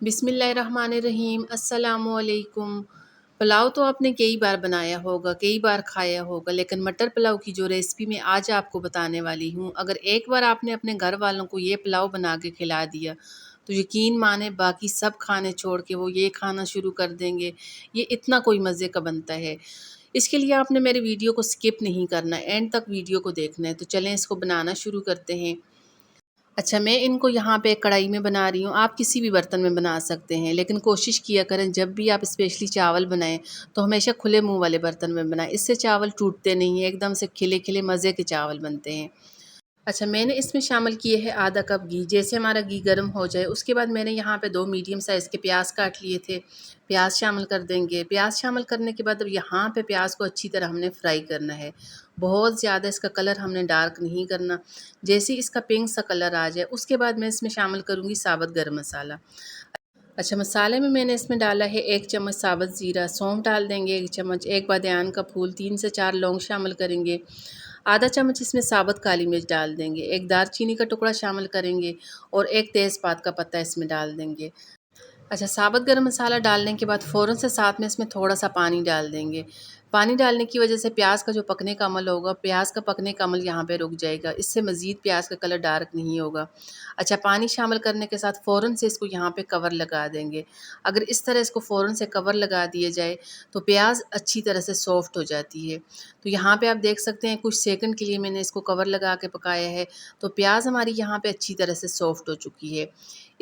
बिस्मिल्लाहिर्रहमानिर्रहीम अस्सलामुअलैकुम। पुलाव तो आपने कई बार बनाया होगा, कई बार खाया होगा, लेकिन मटर पुलाव की जो रेसिपी मैं आज आपको बताने वाली हूँ, अगर एक बार आपने अपने घर वालों को ये पुलाव बना के खिला दिया तो यकीन माने बाकी सब खाने छोड़ के वो ये खाना शुरू कर देंगे। ये इतना कोई मज़े का बनता है। इसके लिए आपने मेरी वीडियो को स्किप नहीं करना, एंड तक वीडियो को देखना है। तो चलें इसको बनाना शुरू करते हैं। अच्छा, मैं इनको यहाँ पे कढ़ाई में बना रही हूँ। आप किसी भी बर्तन में बना सकते हैं, लेकिन कोशिश किया करें जब भी आप स्पेशली चावल बनाएं तो हमेशा खुले मुंह वाले बर्तन में बनाएं। इससे चावल टूटते नहीं हैं, एकदम से खिले खिले मज़े के चावल बनते हैं। अच्छा, मैंने इसमें शामिल किए हैं आधा कप घी। जैसे हमारा घी गर्म हो जाए उसके बाद मैंने यहाँ पे 2 मीडियम साइज़ के प्याज काट लिए थे। प्याज शामिल कर देंगे। प्याज शामिल करने के बाद अब यहाँ पे प्याज को अच्छी तरह हमने फ्राई करना है। बहुत ज़्यादा इसका कलर हमने डार्क नहीं करना। जैसे ही इसका पिंक सा कलर आ जाए उसके बाद मैं इसमें शामिल करूँगी साबुत गरम मसाला। अच्छा, मसाले में मैंने इसमें डाला है 1 चम्मच साबुत ज़ीरा, सौंफ डाल देंगे 1 चम्मच, 1 बादियान का फूल, 3 से 4 लौंग शामिल करेंगे, आधा चम्मच इसमें साबुत काली मिर्च डाल देंगे, 1 दालचीनी का टुकड़ा शामिल करेंगे और 1 तेज़पात का पत्ता इसमें डाल देंगे। अच्छा, साबुत गरम मसाला डालने के बाद फ़ौरन से साथ में इसमें थोड़ा-सा पानी डाल देंगे। पानी डालने की वजह से प्याज़ का जो पकने का अमल होगा, प्याज़ का पकने का अमल यहाँ पे रुक जाएगा। इससे मज़ीद प्याज़ का कलर डार्क नहीं होगा। अच्छा, पानी शामिल करने के साथ फ़ौरन से इसको यहाँ पे कवर लगा देंगे। अगर इस तरह इसको फ़ौरन से कवर लगा दिया जाए तो प्याज़ अच्छी तरह से सॉफ़्ट हो जाती है। तो यहाँ पे आप देख सकते हैं कुछ सेकंड के लिए मैंने इसको कवर लगा के पकाया है, तो प्याज़ हमारी यहाँ पे अच्छी तरह से सॉफ़्ट हो चुकी है।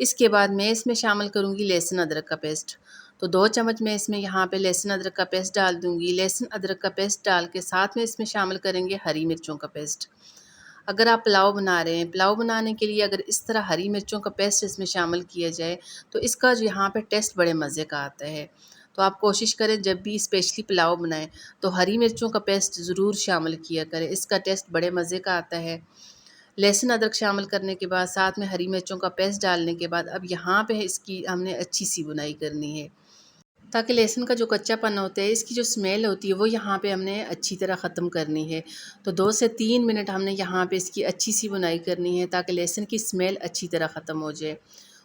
इसके बाद मैं इसमें शामिल करूँगी लहसुन अदरक का पेस्ट। तो 2 चम्मच मैं इसमें यहाँ पे लहसुन अदरक का पेस्ट डाल दूँगी। लहसुन अदरक का पेस्ट डाल के साथ में इसमें शामिल करेंगे हरी मिर्चों का पेस्ट। अगर आप पुलाव बना रहे हैं, पुलाव बनाने के लिए अगर इस तरह हरी मिर्चों का पेस्ट इसमें शामिल किया जाए तो इसका जो यहाँ पे टेस्ट बड़े मज़े का आता है। तो आप कोशिश करें जब भी स्पेशली पुलाव बनाएँ तो हरी मिर्चों का पेस्ट ज़रूर शामिल किया करें, इसका टेस्ट बड़े मज़े का आता है। लहसुन अदरक शामिल करने के बाद साथ में हरी मिर्चों का पेस्ट डालने के बाद अब यहाँ पे इसकी हमने अच्छी सी भुनाई करनी है, ताकि लहसुन का जो कच्चापन होता है, इसकी जो स्मेल होती है वो यहाँ पे हमने अच्छी तरह ख़त्म करनी है। तो 2 से 3 मिनट हमने यहाँ पे इसकी अच्छी सी भुनाई करनी है ताकि लहसुन की स्मेल अच्छी तरह ख़त्म हो जाए।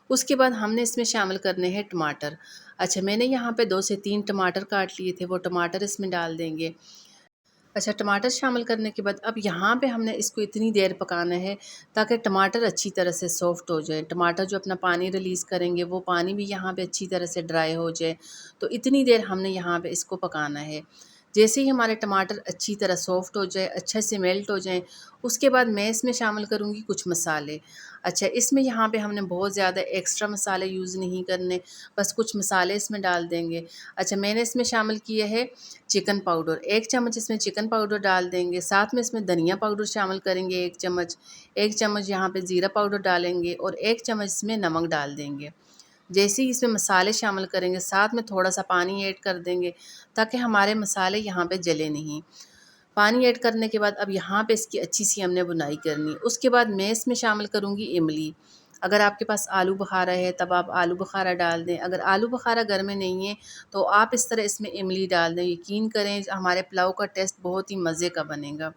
उसके बाद हमने इसमें शामिल करने हैं टमाटर। अच्छा, मैंने यहाँ पे 2 से 3 टमाटर काट लिए थे, वो टमाटर इसमें डाल देंगे। अच्छा, टमाटर शामिल करने के बाद अब यहाँ पे हमने इसको इतनी देर पकाना है ताकि टमाटर अच्छी तरह से सॉफ़्ट हो जाए। टमाटर जो अपना पानी रिलीज़ करेंगे वो पानी भी यहाँ पे अच्छी तरह से ड्राई हो जाए। तो इतनी देर हमने यहाँ पे इसको पकाना है। जैसे ही हमारे टमाटर अच्छी तरह सॉफ़्ट हो जाए, अच्छे से मेल्ट हो जाएँ, उसके बाद मैं इसमें शामिल करूँगी कुछ मसाले। अच्छा, इसमें यहाँ पे हमने बहुत ज़्यादा एक्स्ट्रा मसाले यूज़ नहीं करने, बस कुछ मसाले इसमें डाल देंगे। अच्छा, मैंने इसमें शामिल किया है चिकन पाउडर, 1 चम्मच इसमें चिकन पाउडर डाल देंगे, साथ में इसमें धनिया पाउडर शामिल करेंगे 1 चम्मच, 1 चम्मच यहाँ पे ज़ीरा पाउडर डालेंगे और 1 चम्मच इसमें नमक डाल देंगे। जैसे ही इसमें मसाले शामिल करेंगे साथ में थोड़ा-सा पानी ऐड कर देंगे ताकि हमारे मसाले यहाँ पे जले नहीं। पानी ऐड करने के बाद अब यहाँ पे इसकी अच्छी सी हमने बुनाई करनी है। उसके बाद मैं इसमें शामिल करूँगी इमली। अगर आपके पास आलू बुखारा है तब आप आलू बुखारा डाल दें। अगर आलू बुखारा घर में नहीं है तो आप इस तरह इसमें इमली डाल दें। यकीन करें हमारे पुलाव का टेस्ट बहुत ही मज़े का बनेगा।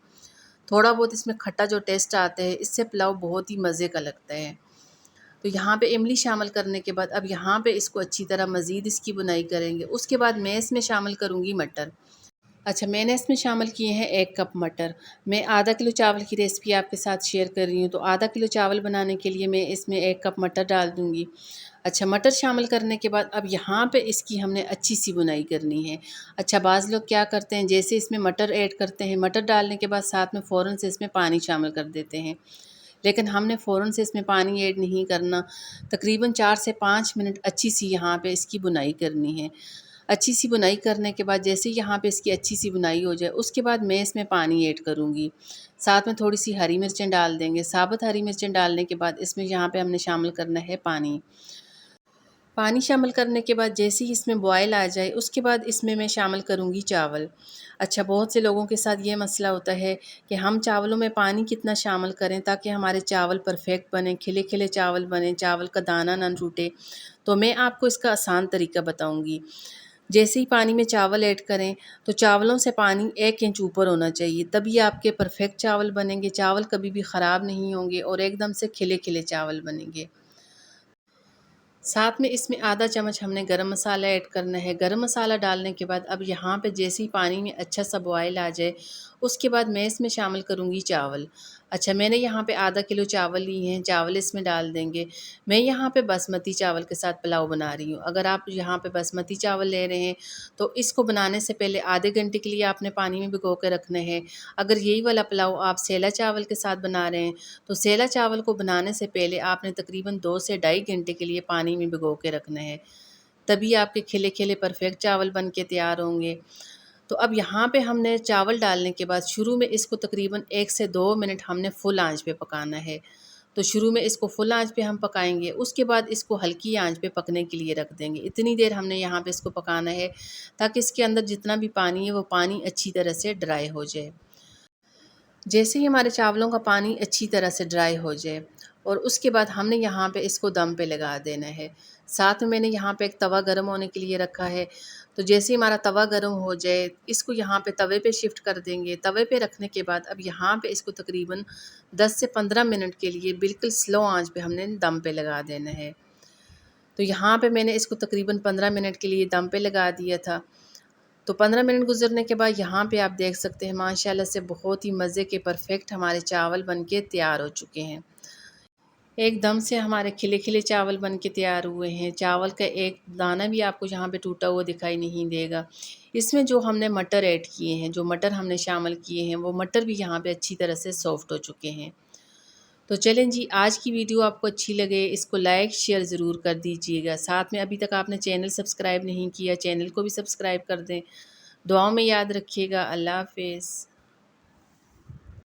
थोड़ा बहुत इसमें खट्टा जो टेस्ट आता है इससे पुलाव बहुत ही मज़े का लगता है। तो यहाँ पे इमली शामिल करने के बाद अब यहाँ पे इसको अच्छी तरह मज़ीद इसकी बुनाई करेंगे। उसके बाद मैं इसमें शामिल करूँगी मटर। अच्छा, मैंने इसमें शामिल किए हैं 1 कप मटर। मैं आधा किलो चावल की रेसिपी आपके साथ शेयर कर रही हूँ, तो आधा किलो चावल बनाने के लिए मैं इसमें 1 कप मटर डाल दूँगी। अच्छा, मटर शामिल करने के बाद अब यहाँ पे इसकी हमने अच्छी सी बुनाई करनी है। अच्छा, बाज़ लोग क्या करते हैं जैसे इसमें मटर ऐड करते हैं, मटर डालने के बाद साथ में फ़ौरन से इसमें पानी शामिल कर देते हैं। लेकिन हमने फ़ौरन से इसमें पानी ऐड नहीं करना। तकरीबन 4 से 5 मिनट अच्छी सी यहाँ पे इसकी बुनाई करनी है। अच्छी सी बुनाई करने के बाद जैसे ही यहाँ पे इसकी अच्छी सी बुनाई हो जाए उसके बाद मैं इसमें पानी ऐड करूँगी। साथ में थोड़ी-सी हरी मिर्चें डाल देंगे। साबुत हरी मिर्चें डालने के बाद इसमें यहाँ पे हमने शामिल करना है पानी। पानी शामिल करने के बाद जैसे ही इसमें बॉयल आ जाए उसके बाद इसमें मैं शामिल करूँगी चावल। अच्छा, बहुत से लोगों के साथ ये मसला होता है कि हम चावलों में पानी कितना शामिल करें ताकि हमारे चावल परफ़ेक्ट बनें, खिले-खिले चावल बनें, चावल का दाना ना टूटे। तो मैं आपको इसका आसान तरीका बताऊँगी। जैसे ही पानी में चावल ऐड करें तो चावलों से पानी 1 इंच ऊपर होना चाहिए, तभी आपके परफ़ेक्ट चावल बनेंगे। चावल कभी भी ख़राब नहीं होंगे और एकदम से खिले-खिले चावल बनेंगे। साथ में इसमें आधा चम्मच हमने गरम मसाला ऐड करना है। गरम मसाला डालने के बाद अब यहाँ पे जैसे ही पानी में अच्छा सा बॉयल आ जाए, उसके बाद मैं इसमें शामिल करूँगी चावल। अच्छा, मैंने यहाँ पे आधा किलो चावल लिए हैं, चावल इसमें डाल देंगे। मैं यहाँ पे बासमती चावल के साथ पुलाव बना रही हूँ। अगर आप यहाँ पे बासमती चावल ले रहे हैं तो इसको बनाने से पहले आधे घंटे के लिए आपने पानी में भिगो के रखना है। अगर यही वाला पुलाव आप सेला चावल के साथ बना रहे हैं तो सेला चावल को बनाने से पहले आपने तकरीबन 2 से ढाई घंटे के लिए पानी में भिगो के रखना है, तभी आपके खिले-खिले परफेक्ट चावल बन के तैयार होंगे। तो अब यहाँ पे हमने चावल डालने के बाद शुरू में इसको तकरीबन 1 से 2 मिनट हमने फुल आंच पे पकाना है। तो शुरू में इसको फुल आंच पे हम पकाएंगे, उसके बाद इसको हल्की आंच पे पकने के लिए रख देंगे। इतनी देर हमने यहाँ पे इसको पकाना है ताकि इसके अंदर जितना भी पानी है वो पानी अच्छी तरह से ड्राई हो जाए। जैसे ही हमारे चावलों का पानी अच्छी तरह से ड्राई हो जाए और उसके बाद हमने यहाँ पे इसको दम पे लगा देना है। साथ में मैंने यहाँ पे एक तवा गरम होने के लिए रखा है। तो जैसे ही हमारा तवा गरम हो जाए, इसको यहाँ पे तवे पे शिफ्ट कर देंगे। तवे पे रखने के बाद अब यहाँ पे इसको तकरीबन 10 से 15 मिनट के लिए बिल्कुल स्लो आंच पे हमने दम पे लगा देना है। तो यहाँ पे मैंने इसको तकरीबन 15 मिनट के लिए दम पे लगा दिया था। तो 15 मिनट गुज़रने के बाद यहाँ पे आप देख सकते हैं माशाल्लाह से बहुत ही मज़े के परफ़ेक्ट हमारे चावल बन के तैयार हो चुके हैं। एकदम से हमारे खिले-खिले चावल बन के तैयार हुए हैं। चावल का एक दाना भी आपको यहाँ पे टूटा हुआ दिखाई नहीं देगा। इसमें जो हमने मटर ऐड किए हैं, जो मटर हमने शामिल किए हैं, वो मटर भी यहाँ पे अच्छी तरह से सॉफ़्ट हो चुके हैं। तो चलें जी, आज की वीडियो आपको अच्छी लगे, इसको लाइक शेयर ज़रूर कर दीजिएगा। साथ में अभी तक आपने चैनल सब्सक्राइब नहीं किया, चैनल को भी सब्सक्राइब कर दें। दुआओं में याद रखिएगा। अल्लाह हाफ़िज़।